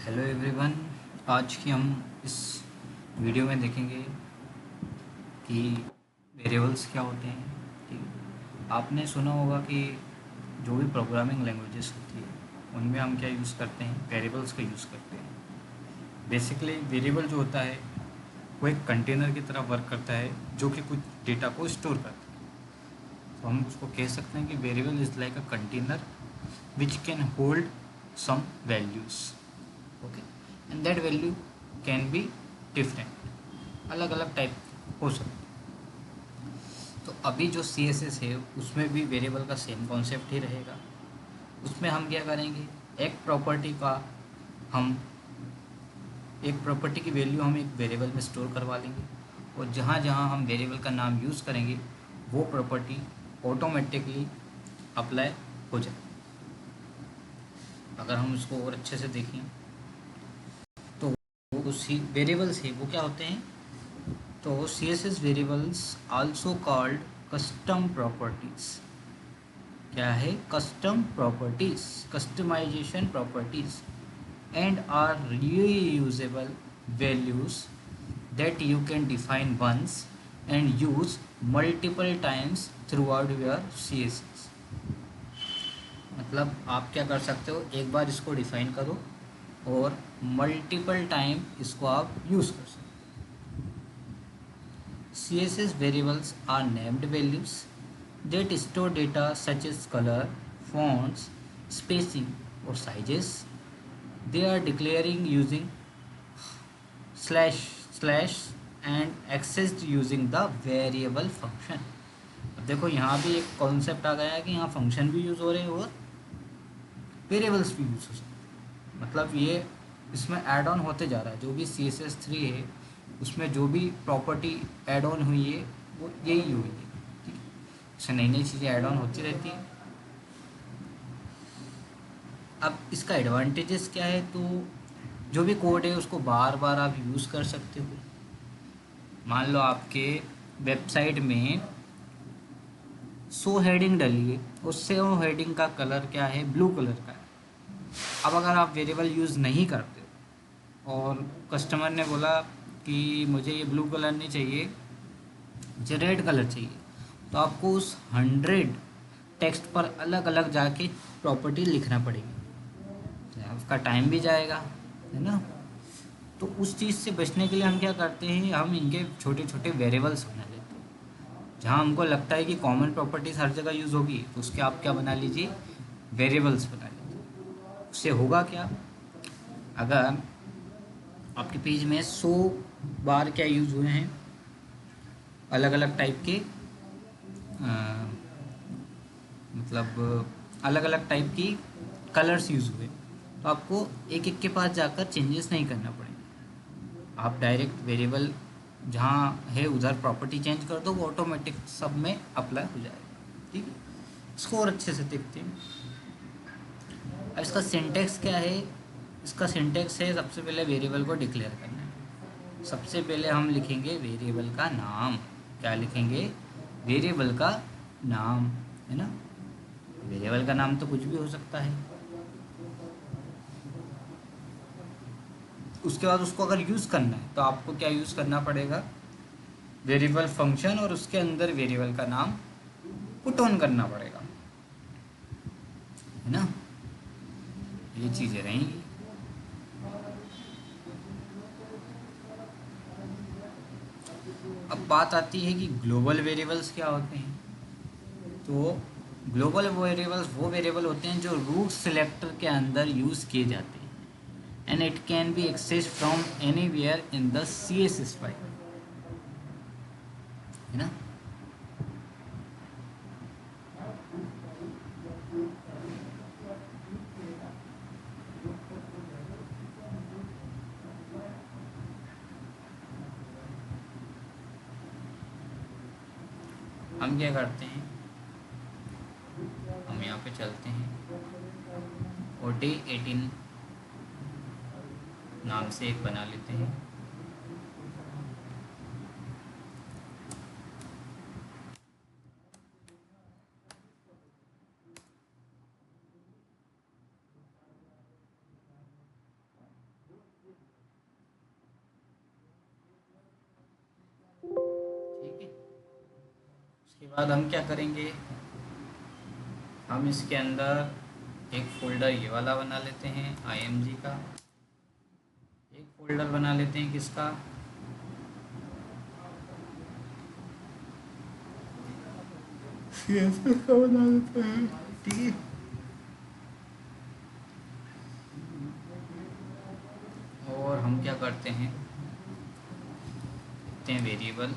Hello everyone. आज की हम इस वीडियो में देखेंगे कि वेरिएबल्स क्या होते हैं। ठीक है, आपने सुना होगा कि जो भी प्रोग्रामिंग लैंग्वेजेस होती है उनमें हम क्या यूज़ करते हैं, वेरिएबल्स का यूज़ करते हैं। बेसिकली वेरिएबल जो होता है वो एक कंटेनर की तरह वर्क करता है जो कि कुछ डेटा को स्टोर करता है। तो हम उसको कह सकते हैं कि variable is like a container which can hold some values. Okay, and that value can be different, अलग अलग टाइप हो सकते हैं। तो अभी जो सी एस एस है उसमें भी वेरिएबल का सेम कॉन्सेप्ट ही रहेगा। उसमें हम क्या करेंगे, एक प्रॉपर्टी का हम एक प्रॉपर्टी की वैल्यू हम एक वेरिएबल में स्टोर करवा लेंगे और जहाँ जहाँ हम वेरिएबल का नाम यूज़ करेंगे वो प्रॉपर्टी ऑटोमेटिकली अप्लाई हो जाए। अगर हम उसको और अच्छे से देखें तो वो सी वेरिएबल्स है वो क्या होते हैं, तो C S S variables also called custom properties. क्या है? Custom properties, customization properties and are reusable values that you can define once and use multiple times throughout your CSS। मतलब आप क्या कर सकते हो, एक बार इसको डिफाइन करो और मल्टीपल टाइम इसको आप यूज़ कर सकते हो। CSS variables are named values that store data such as color, fonts, spacing or sizes. They are declaring using slash slash and accessed using the variable function। अब देखो यहाँ भी एक कॉन्सेप्ट आ गया है कि यहाँ फंक्शन भी यूज़ हो रहे हैं और वेरिएबल्स भी यूज़ हो सकते हैं। मतलब ये इसमें ऐड ऑन होते जा रहा है। जो भी सी एस एस थ्री है उसमें जो भी प्रॉपर्टी ऐड ऑन हुई है वो यही हुई है। ठीक है, इससे नई नई चीज़ें ऐड ऑन होती रहती हैं। अब इसका एडवांटेजेस क्या है, तो जो भी कोड है उसको बार बार आप यूज़ कर सकते हो। मान लो आपके वेबसाइट में 100 हेडिंग डली है, उससे वो हेडिंग का कलर क्या है, ब्लू कलर का है। अब अगर आप वेरिएबल यूज़ नहीं करते और कस्टमर ने बोला कि मुझे ये ब्लू कलर नहीं चाहिए, मुझे रेड कलर चाहिए, तो आपको उस 100 टेक्स्ट पर अलग अलग जाके प्रॉपर्टी लिखना पड़ेगी। आपका टाइम भी जाएगा, है ना। तो उस चीज़ से बचने के लिए हम क्या करते हैं, हम इनके छोटे छोटे वेरिएबल्स बना लेते हैं। जहाँ हमको लगता है कि कॉमन प्रॉपर्टीज़ हर जगह यूज़ होगी तो उसके आप क्या बना लीजिए, वेरिएबल्स बना लीजिए। उससे होगा क्या, अगर आपके पेज में 100 बार क्या यूज़ हुए हैं, अलग अलग टाइप के मतलब अलग अलग टाइप की कलर्स यूज़ हुए, तो आपको एक एक के पास जाकर चेंजेस नहीं करना पड़ेगा। आप डायरेक्ट वेरिएबल जहाँ है उधर प्रॉपर्टी चेंज कर दो, वो ऑटोमेटिक सब में अप्लाई हो जाएगा। ठीक है, इसको और अच्छे से देखते हैं। अब इसका सिंटेक्स क्या है, इसका सिंटेक्स है सबसे पहले वेरिएबल को डिक्लेयर करना है। सबसे पहले हम लिखेंगे वेरिएबल का नाम। क्या लिखेंगे? वेरिएबल का नाम, है ना। वेरिएबल का नाम तो कुछ भी हो सकता है। उसके बाद उसको अगर यूज़ करना है तो आपको क्या यूज़ करना पड़ेगा, वेरिएबल फंक्शन, और उसके अंदर वेरिएबल का नाम पुट ऑन करना पड़ेगा, है ना। ये चीज़ें रहेंगी। अब बात आती है कि ग्लोबल वेरिएबल्स क्या होते हैं। तो ग्लोबल वेरिएबल्स वो वेरिएबल होते हैं जो रूट सिलेक्टर के अंदर यूज़ किए जाते हैं and it can be access from anywhere in the CSS file, है ना। हम क्या करते हैं, हम यहाँ पे चलते हैं, OT18 नाम से एक बना लेते हैं। बाद हम क्या करेंगे, हम इसके अंदर एक फ़ोल्डर ये वाला बना लेते हैं img का, एक फ़ोल्डर बना लेते हैं किसका, CSS का बना लेते हैं, ठीक है। और हम क्या करते हैं, लिखते हैं वेरिएबल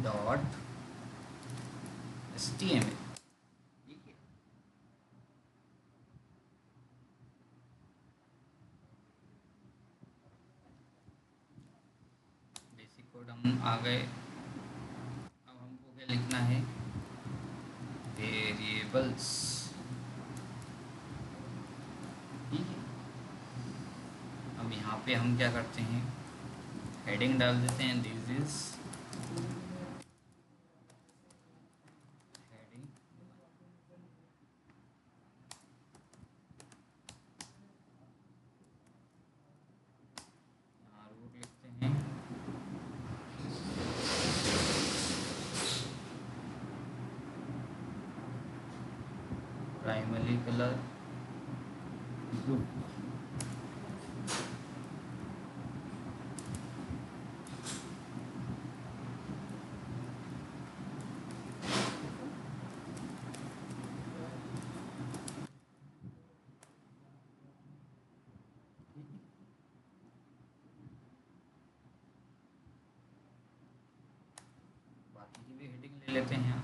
डॉट HTML, ठीक है। बेसिक कोड हम आ गए। अब हमको क्या लिखना है, वेरिएबल्स, ठीक है। अब यहाँ पे हम क्या करते हैं, हेडिंग डाल देते हैं, दिस इज हेडिंग, यहाँ रूट लिखते हैं, प्राइमरी कलर ब्लू, बाकी की भी हेडिंग ले लेते हैं यहाँ।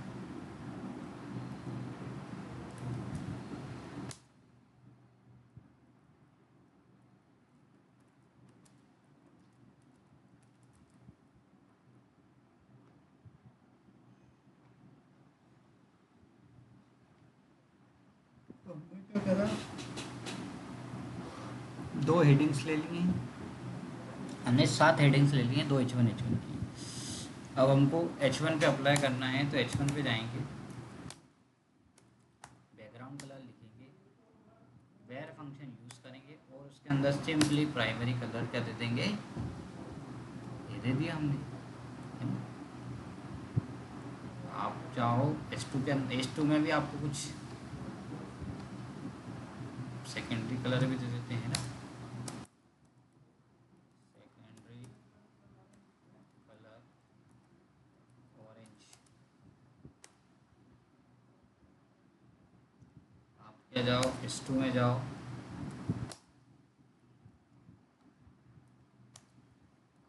तो हमने क्या करा, दो हेडिंग्स ले लिए, हमने 7 हेडिंग्स ले लिए, दो H1 H1 की। अब हमको H1 पे अप्लाई करना है, तो H1 पे जाएंगे, बैकग्राउंड कलर लिखेंगे, वेयर फंक्शन यूज़ करेंगे और उसके अंदर सिंपली प्राइमरी कलर क्या दे देंगे, ये दे दिया हमने, है ना। आप चाहो H2 के H2 में भी आपको कुछ सेकेंडरी कलर भी दे देते हैं ना, सेकेंडरी कलर ऑरेंज। आप क्या जाओ H2 में जाओ,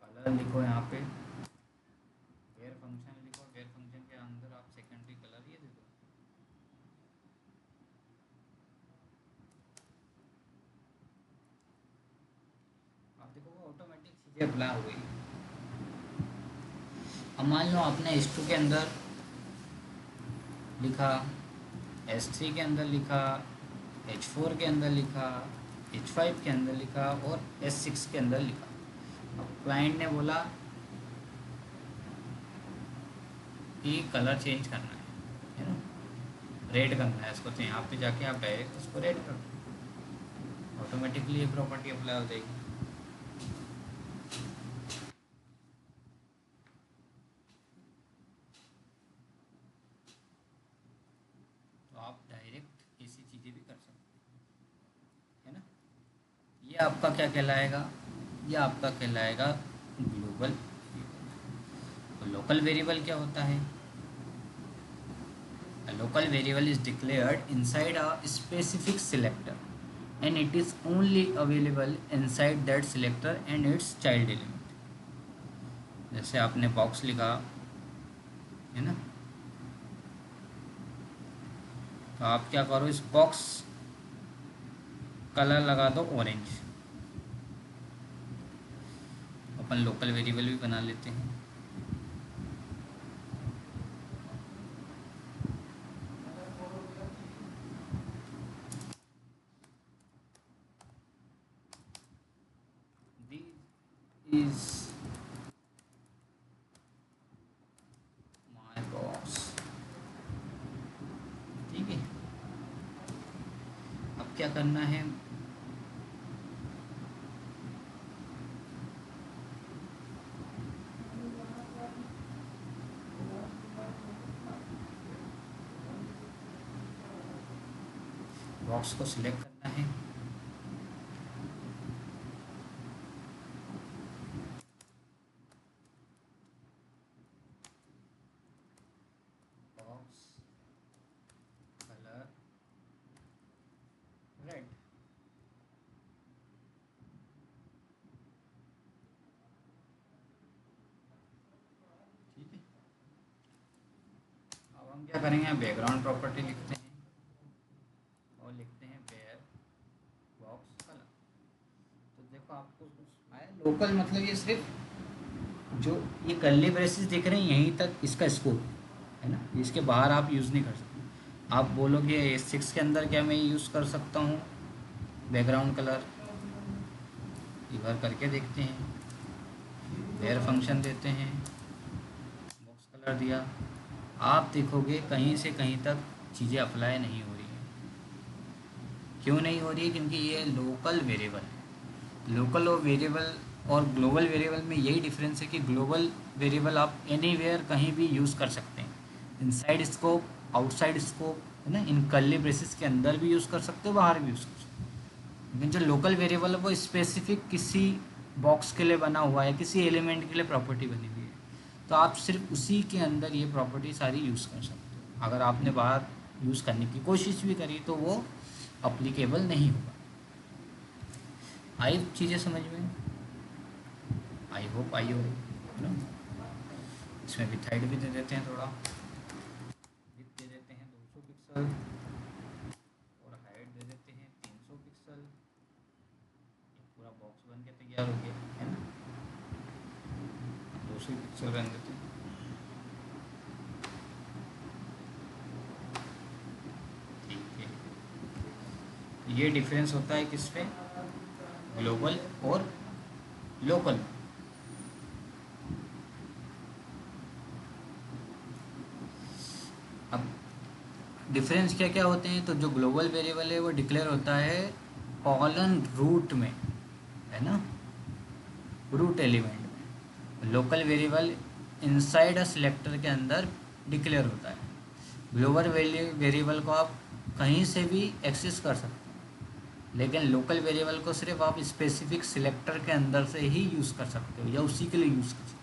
कलर लिखो यहाँ पे, वेयर फंक्शन लिखो, वेयर फंक्शन के अंदर आप सेकेंडरी कलर ये दे दो। आप देखो वो ऑटोमेटिक चीज़ें अप्लाई हो गई। अब मान लो आपने H2 के अंदर लिखा, S3 के अंदर लिखा, H4 के अंदर लिखा, H5 के अंदर लिखा और S6 के अंदर लिखा। अब क्लाइंट ने बोला कि कलर चेंज करना है ना, रेड करना है इसको, तो यहाँ पे जाके आप डायरेक्ट उसको रेड कर दो, ऑटोमेटिकली ये प्रॉपर्टी अप्लाई हो जाएगी। तो आप डायरेक्ट ऐसी चीज़ें भी कर सकते हैं, है ना। ये आपका क्या कहलाएगा, ये आपका कहलाएगा ग्लोबल। तो लोकल वेरिएबल क्या होता है, a local variable is declared inside a specific selector and it is only available inside that selector and its child element। जैसे आपने बॉक्स लिखा है ना, तो आप क्या करो, इस बॉक्स कलर लगा दो ऑरेंज, अपन लोकल वेरिएबल भी बना लेते हैं। This is my box, ठीक है। अब क्या करना है, बॉक्स को सिलेक्ट करना है। Box colour red. ठीक है, अब हम क्या करेंगे, बैकग्राउंड प्रॉपर्टी लिखते हैं और लिखते हैं वेयर बॉक्स कलर। तो देखो आपको आया लोकल, मतलब ये सिर्फ जो ये कर्ली ब्रेसेस दिख रहे हैं यहीं तक इसका स्कोप है ना, इसके बाहर आप यूज़ नहीं कर सकते। आप बोलोगे S6 के अंदर क्या मैं यूज़ कर सकता हूँ बैकग्राउंड कलर, एक बार करके देखते हैं। वेयर फंक्शन देते हैं, बॉक्स कलर दिया, आप देखोगे कहीं से कहीं तक चीज़ें अप्लाई नहीं हो रही हैं। क्यों नहीं हो रही है? क्योंकि ये लोकल वेरिएबल है। लोकल और वेरिएबल और ग्लोबल वेरिएबल में यही डिफरेंस है कि ग्लोबल वेरिएबल आप एनीवेयर कहीं भी यूज़ कर सकते हैं, इनसाइड स्कोप, आउटसाइड स्कोप, है ना, इन कर्ली ब्रेसेस के अंदर भी यूज़ कर सकते हो, बाहर भी यूज़ कर सकते हो। लेकिन जो लोकल वेरिएबल है वो स्पेसिफिक किसी बॉक्स के लिए बना हुआ है, किसी एलिमेंट के लिए प्रॉपर्टी बनी हुई है, तो आप सिर्फ उसी के अंदर ये प्रॉपर्टी सारी यूज़ कर सकते हो। अगर आपने बाहर यूज़ करने की कोशिश भी करी तो वो अप्लीकेबल नहीं होगा। आई चीज़ें समझ में? आई होप आई हो, है ना। इसमें भी हाइट भी दे देते हैं, थोड़ा विड्थ दे देते हैं 200 पिक्सल और हाइट दे देते हैं 300 पिक्सल। ये पूरा बॉक्स बन के तैयार हो गया है ना। 200 पिक्सल रन देते हैं। ठीक है, ये डिफरेंस होता है किस पे, ग्लोबल और लोकल। अब डिफरेंस क्या क्या होते हैं, तो जो ग्लोबल वेरिएबल है वो डिक्लेयर होता है कॉलन रूट में, है ना, रूट एलिमेंट में। Local variable inside a selector के अंदर डिक्लेयर होता है। ग्लोबल वेरिएबल को आप कहीं से भी एक्सेस कर सकते हैं, लेकिन लोकल वेरिएबल को सिर्फ आप स्पेसिफिक सिलेक्टर के अंदर से ही यूज़ कर सकते हो या उसी के लिए यूज़ कर सकते हो।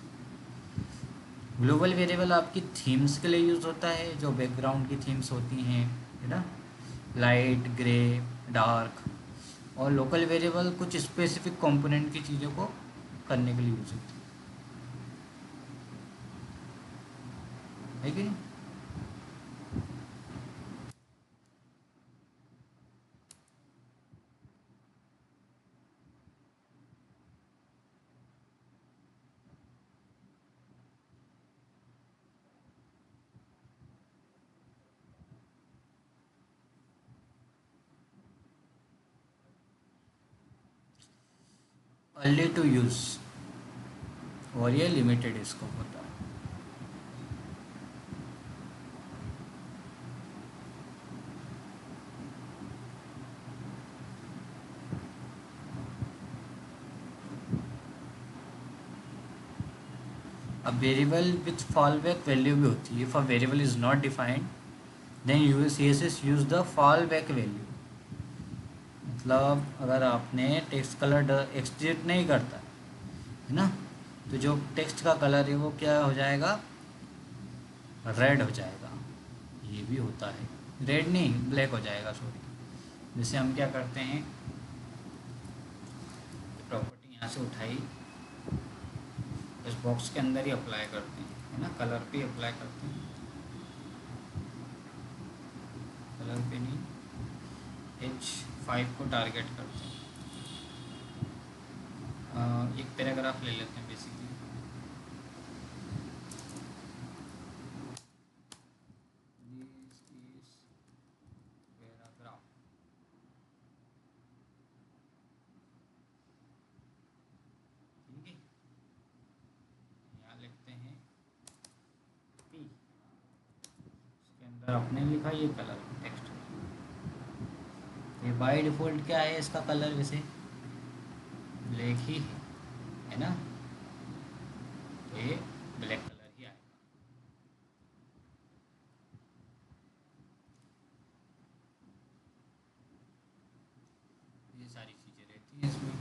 ग्लोबल वेरिएबल आपकी थीम्स के लिए यूज़ होता है, जो बैकग्राउंड की थीम्स होती हैं, है ना, लाइट, ग्रे, डार्क। और लोकल वेरिएबल कुछ स्पेसिफिक कंपोनेंट की चीज़ों को करने के लिए यूज़ होती है कि नहीं। अर्ली टू यूज़ और ये लिमिटेड स्कोप होता है। अब variable with fall back value भी होती है। If a variable is not defined then CSS use the fall back value. मतलब अगर आपने टेक्स्ट कलर एग्जिस्ट नहीं करता है ना, तो जो टेक्स्ट का कलर है वो क्या हो जाएगा, रेड हो जाएगा। ये भी होता है, रेड नहीं ब्लैक हो जाएगा, सॉरी। जैसे हम क्या करते हैं, प्रॉपर्टी यहाँ से उठाई, इस बॉक्स के अंदर ही अप्लाई करते हैं, है ना, कलर पे अप्लाई करते हैं, कलर पे नहीं, H5 को टारगेट करते हैं। एक पैराग्राफ ले लेते हैं बेसिकली। This is paragraph. ठीक है, यहाँ लिखते हैं P, उसके अंदर आपने लिखा ये कलर टेक्स्ट। ये बाय डिफ़ॉल्ट क्या है इसका कलर, वैसे ब्लैक ही है ना, तो ये ब्लैक कलर ही आएगा। इतनी सारी चीज़ें रहती हैं इसमें।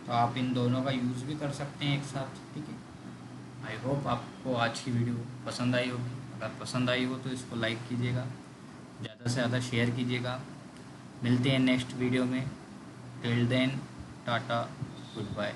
तो आप इन दोनों का यूज़ भी कर सकते हैं एक साथ, ठीक है। आई होप आपको आज की वीडियो पसंद आई होगी। अगर पसंद आई हो तो इसको लाइक कीजिएगा, ज़्यादा से ज़्यादा शेयर कीजिएगा। मिलते हैं नेक्स्ट वीडियो में। Till then, tata, good bye.